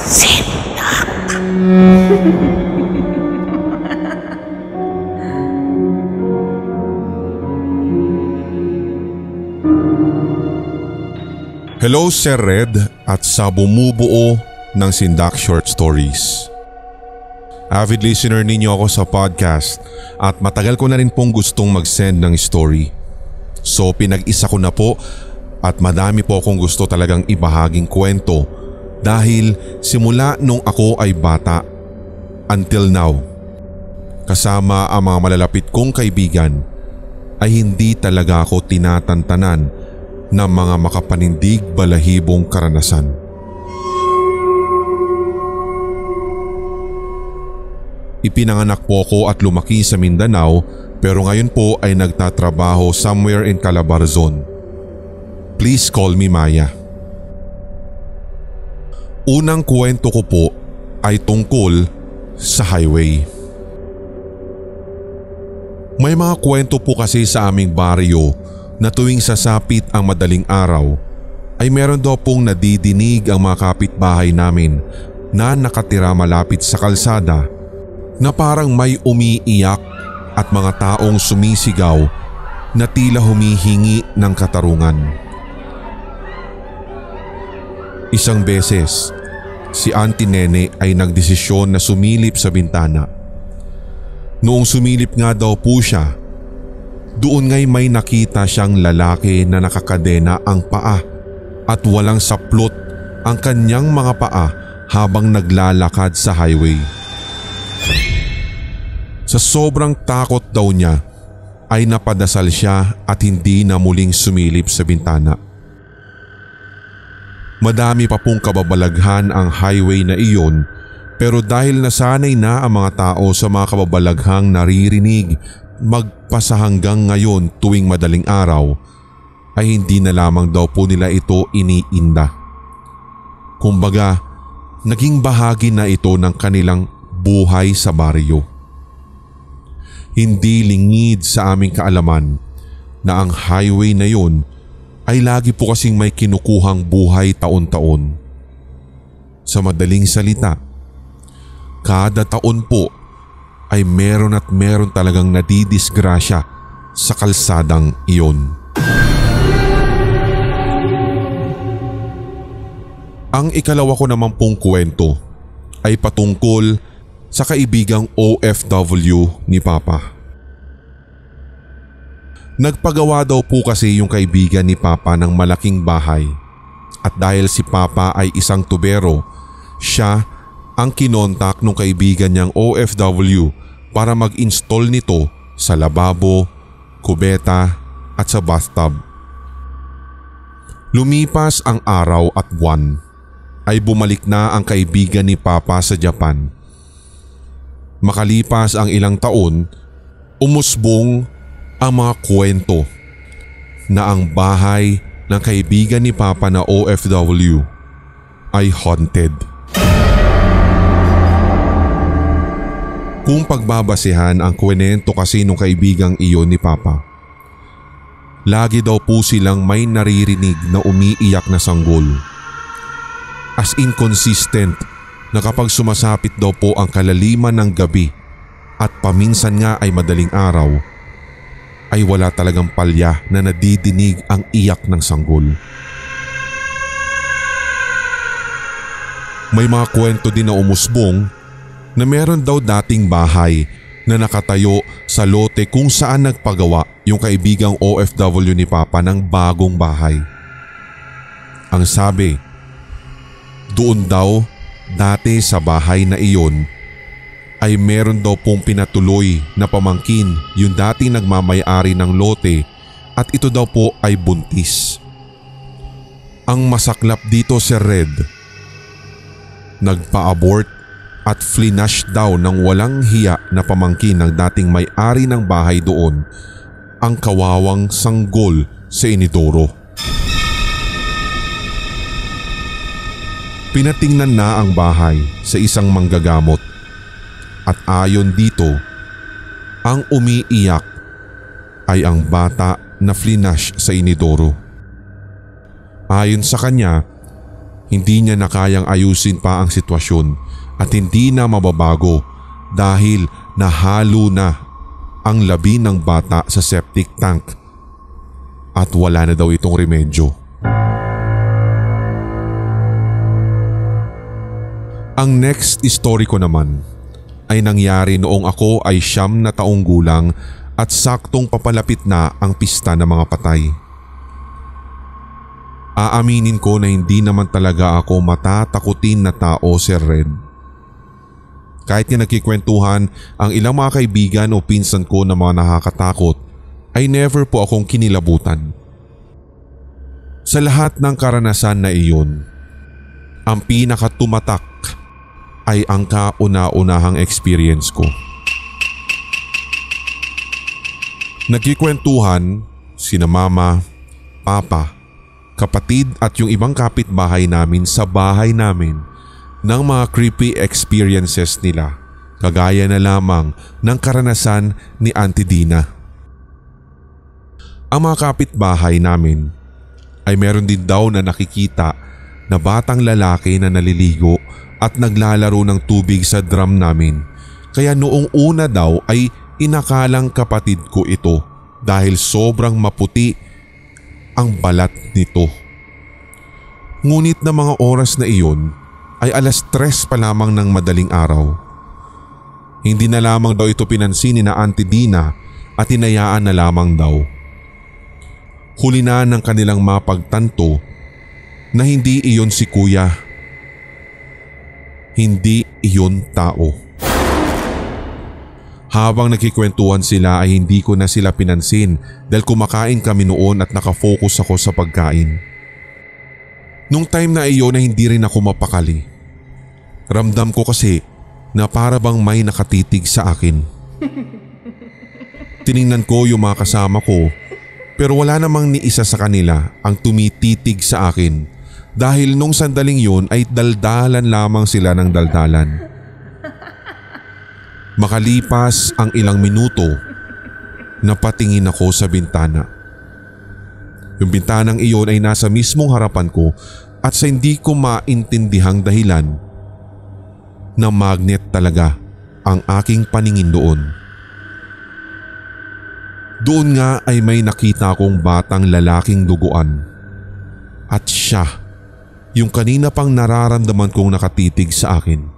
Sindak. Hello Sir Red at sa bumubuo ng Sindak Short Stories. Avid listener ninyo ako sa podcast at matagal ko na rin pong gustong mag-send ng story. So pinag-isa ko na po at madami po akong gusto talagang ibahaging kwento dahil simula nung ako ay bata until now, kasama ang mga malalapit kong kaibigan, ay hindi talaga ako tinatantanan ng mga makapanindig balahibong karanasan. Ipinanganak po ako at lumaki sa Mindanao pero ngayon po ay nagtatrabaho somewhere in Calabarzon. Please call me Maya. Unang kwento ko po ay tungkol sa highway. May mga kwento po kasi sa aming baryo na tuwing sasapit ang madaling araw ay meron daw pong nadidinig ang mga kapitbahay namin na nakatira malapit sa kalsada na parang may umiiyak at mga taong sumisigaw na tila humihingi ng katarungan. Isang beses, si Auntie Nene ay nagdesisyon na sumilip sa bintana. Noong sumilip nga daw po siya, doon nga'y may nakita siyang lalaki na nakakadena ang paa at walang saplot ang kanyang mga paa habang naglalakad sa highway. Sa sobrang takot daw niya ay napadasal siya at hindi na muling sumilip sa bintana. Madami pa pong kababalaghan ang highway na iyon pero dahil nasanay na ang mga tao sa mga kababalaghang naririnig magpasa hanggang ngayon tuwing madaling araw ay hindi na lamang daw po nila ito iniinda. Kumbaga, naging bahagi na ito ng kanilang buhay sa baryo. Hindi lingid sa aming kaalaman na ang highway na yun ay lagi po kasing may kinukuhang buhay taon-taon. Sa madaling salita, kada taon po ay meron at meron talagang nadidisgrasya sa kalsadang iyon. Ang ikalawa ko naman pong kwento ay patungkol sa kaibigang OFW ni Papa. Nagpagawa daw po kasi yung kaibigan ni Papa ng malaking bahay at dahil si Papa ay isang tubero, siya ang kinontak ng kaibigan niyang OFW para mag-install nito sa lababo, kubeta at sa bathtub. Lumipas ang araw at buwan ay bumalik na ang kaibigan ni Papa sa Japan. Makalipas ang ilang taon, umusbong ang mga kwento na ang bahay ng kaibigan ni Papa na OFW ay haunted. Kung pagbabasehan ang kwento kasi nung kaibigang iyon ni Papa, lagi daw po silang may naririnig na umiiyak na sanggol. As inconsistent na kapag sumasapit daw po ang kalaliman ng gabi at paminsan nga ay madaling araw, ay wala talagang palya na nadidinig ang iyak ng sanggol. May mga kwento din na umusbong na meron daw dating bahay na nakatayo sa lote kung saan nagpagawa yung kaibigang OFW ni Papa ng bagong bahay. Ang sabi, doon daw dati sa bahay na iyon ay meron daw pong pinatuloy na pamangkin yung dating nagmamay-ari ng lote at ito daw po ay buntis. Ang masaklap dito si Red, nagpa-abort at flinash daw ng walang hiya na pamangkin ng dating may-ari ng bahay doon ang kawawang sanggol sa inidoro. Pinatingnan na ang bahay sa isang manggagamot at ayon dito, ang umiiyak ay ang bata na flinash sa inidoro. Ayon sa kanya, Hindi niya na kayang ayusin pa ang sitwasyon at hindi na mababago dahil nahalo na ang labi ng bata sa septic tank at wala na daw itong remedyo. Ang next story ko naman ay nangyari noong ako ay 9 na taong gulang at saktong papalapit na ang pista ng mga patay. Aaminin ko na hindi naman talaga ako matatakutin na tao, Sir Red. Kahit nga nagkikwentuhan ang ilang mga kaibigan o pinsan ko na mga nakakatakot, ay never po akong kinilabutan. Sa lahat ng karanasan na iyon, ang pinakatumatak ay ang kauna-unahang experience ko. Nagkikwentuhan sina mama, papa, kapatid at yung ibang kapitbahay namin sa bahay namin ng mga creepy experiences nila, kagaya na lamang ng karanasan ni Auntie Dina. Ang mga kapitbahay namin ay meron din daw na nakikita na batang lalaki na naliligo at naglalaro ng tubig sa drum namin, kaya noong una daw ay inakalang kapatid ko ito dahil sobrang maputi ang balat nito. Ngunit na mga oras na iyon ay 3:00 pa lamang ng madaling araw. Hindi na lamang daw ito pinansin ni na Auntie Dina at hinayaan na lamang daw. Huli na ng kanilang mapagtanto na hindi iyon si kuya. Hindi iyon tao. Habang nagkikwentuhan sila ay hindi ko na sila pinansin dahil kumakain kami noon at nakafocus ako sa pagkain. Nung time na iyon ay hindi rin ako mapakali. Ramdam ko kasi na para bang may nakatitig sa akin. Tiningnan ko yung mga kasama ko pero wala namang ni isa sa kanila ang tumititig sa akin dahil nung sandaling yun ay daldalan lamang sila ng daldalan. Makalipas ang ilang minuto, napatingin ako sa bintana. Yung bintanang iyon ay nasa mismong harapan ko at sa hindi ko maintindihang dahilan, na magnet talaga ang aking paningin doon. Doon nga ay may nakita akong batang lalaking duguan. At siya, yung kanina pang nararamdaman kong nakatitig sa akin.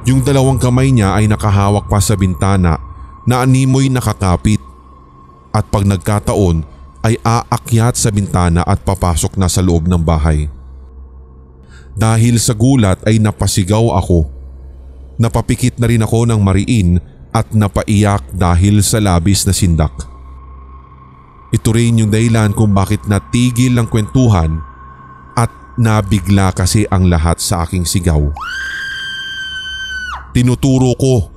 Yung dalawang kamay niya ay nakahawak pa sa bintana na animoy nakakapit at pag nagkataon ay aakyat sa bintana at papasok na sa loob ng bahay. Dahil sa gulat ay napasigaw ako. Napapikit na rin ako ng mariin at napaiyak dahil sa labis na sindak. Ito rin yung dahilan kung bakit natigil ang kwentuhan at nabigla kasi ang lahat sa aking sigaw. Tinuturo ko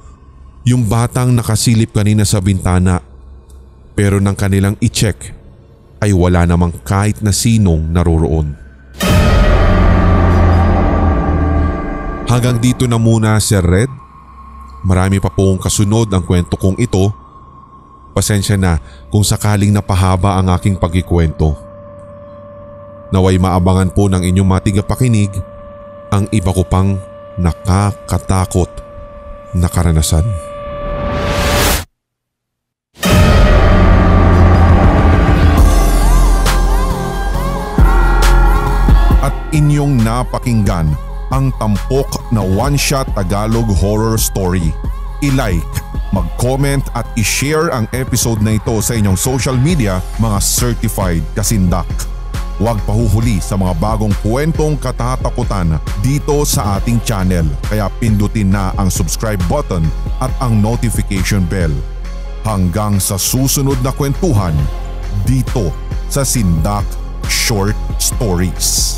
yung batang nakasilip kanina sa bintana pero nang kanilang i-check ay wala namang kahit na sinong naroroon. Hanggang dito na muna, Sir Red. Marami pa pong kasunod ang kwento kong ito. Pasensya na kung sakaling napahaba ang aking pagkikwento. Naway maabangan po ng inyong matigapakinig ang iba ko pang nakakatakot na karanasan. At inyong napakinggan ang tampok na one-shot Tagalog horror story. I-like, mag-comment at i-share ang episode na ito sa inyong social media, mga certified kasindak. Huwag pahuhuli sa mga bagong kwentong katatakutan dito sa ating channel, kaya pindutin na ang subscribe button at ang notification bell. Hanggang sa susunod na kwentuhan dito sa Sindak Short Stories.